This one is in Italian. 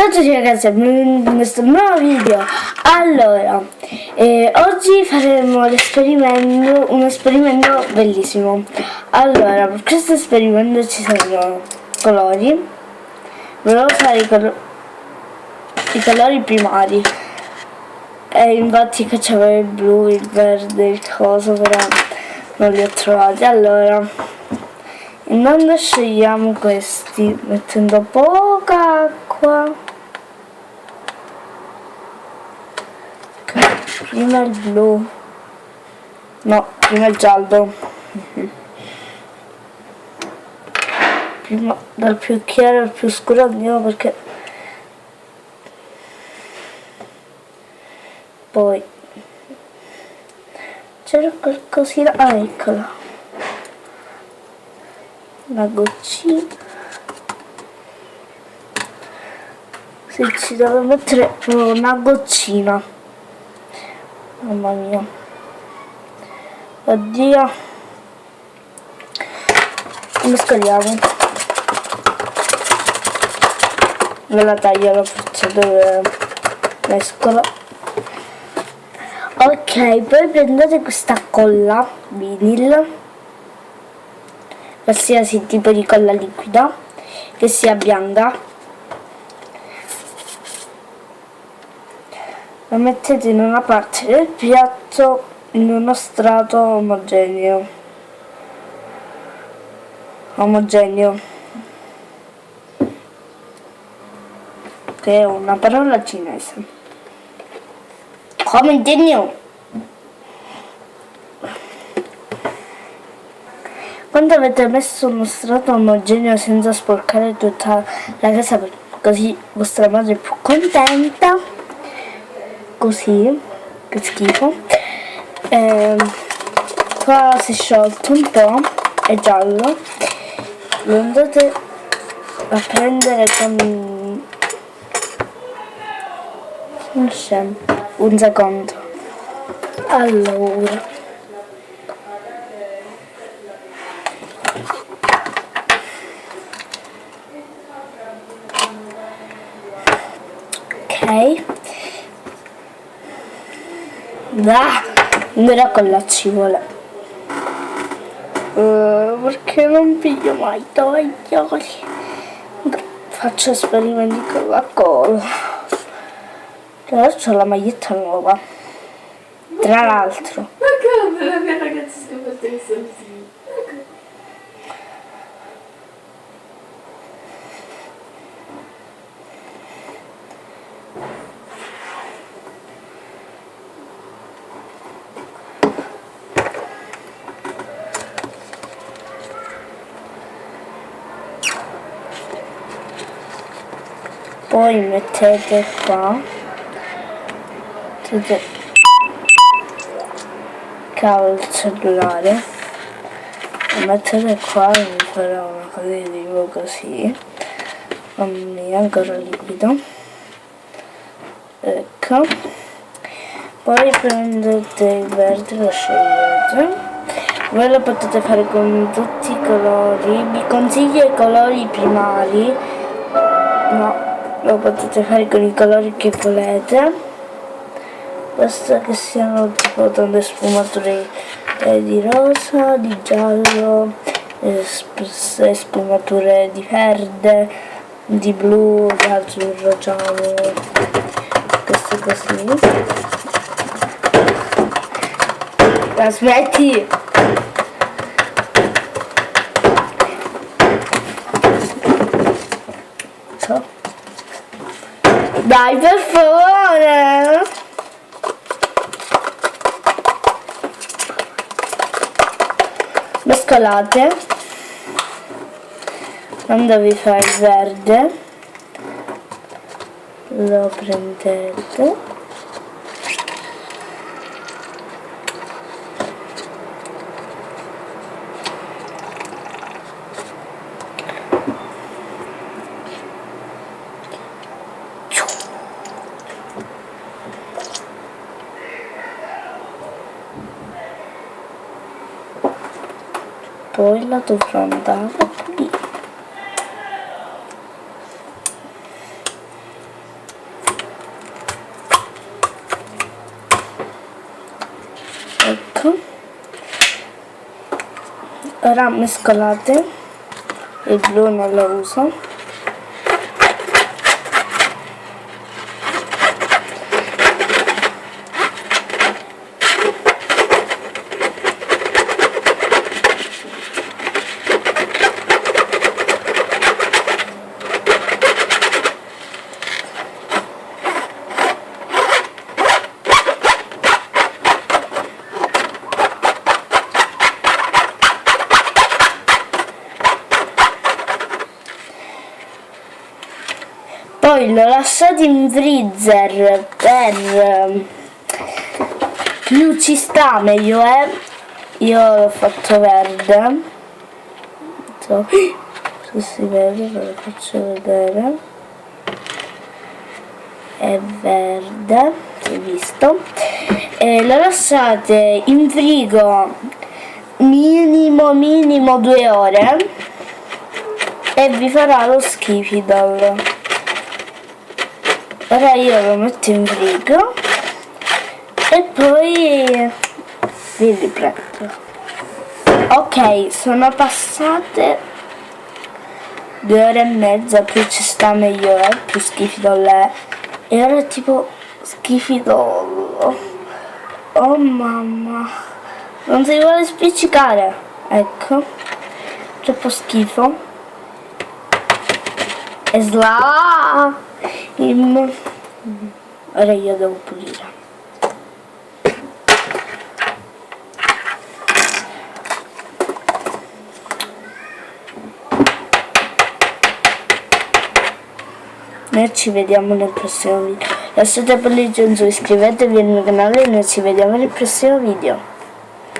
Ciao a tutti ragazzi, benvenuti in questo nuovo video. Allora, oggi faremo un esperimento bellissimo. Allora, per questo esperimento ci saranno colori. Volevo fare i colori primari. E infatti che c'avevo il blu, il verde, il coso, però non li ho trovati. Allora, intanto scegliamo questi mettendo poca acqua. Prima il blu, no, prima il giallo. Prima dal più chiaro al più scuro andiamo, perché poi c'era qualcosina, eccola, una goccina. Se ci devo mettere una goccina. Mamma mia, oddio, mescoliamo. Me la taglio, la faccio dove mescolo. Ok, poi prendete questa colla vinil, qualsiasi tipo di colla liquida che sia bianca. La mettete in una parte del piatto in uno strato omogeneo, che è una parola cinese. Omogeneo. Quando avete messo uno strato omogeneo senza sporcare tutta la casa, così vostra madre è più contenta. Così, che schifo. Qua si è sciolto un po', è giallo. Lo andate a prendere con un shampoo. Un secondo. Allora, ok. Ora con la ci vuole. Perché non piglio mai i tovaglioli? Faccio esperimenti con la colla. Adesso ho la maglietta nuova, tra l'altro. Ma come la mia ragazza si è fatta il salsino? Poi mettete qua, mettete cavo il cellulare, lo mettete qua e mi farà una cosa di tipo così. Mamma mia, ancora liquido. Ecco. Poi prendete il verde, lo scegliete. Voi lo potete fare con tutti i colori. Vi consiglio i colori primari. No. Lo potete fare con i colori che volete, basta che siano tipo tante sfumature di rosa, di giallo, sfumature di verde, di blu, di azzurro, giallo, questo così. La smetti? Dai, per favore! Mescolate. Quando vi fa il verde, lo prendete. Poi la dovrò andare qui. Ora mescolate, il blu non lo uso. Poi lo lasciate in freezer per più ci sta meglio è. Io l'ho fatto verde, non so se si vede, ve lo faccio vedere, è verde, si è visto, e lo lasciate in frigo minimo 2 ore e vi farà lo schifidol. Ora io lo metto in frigo e poi vi riprendo. Ok, sono passate 2 ore e mezza, più ci sta meglio è, più schifidol è. E ora è tipo schifidol. Oh mamma, non si vuole spiccicare. Ecco, troppo schifo. E slime. Ora io devo pulire. Noi ci vediamo nel prossimo video. Lasciate pollice in su, iscrivetevi al mio canale e noi ci vediamo nel prossimo video.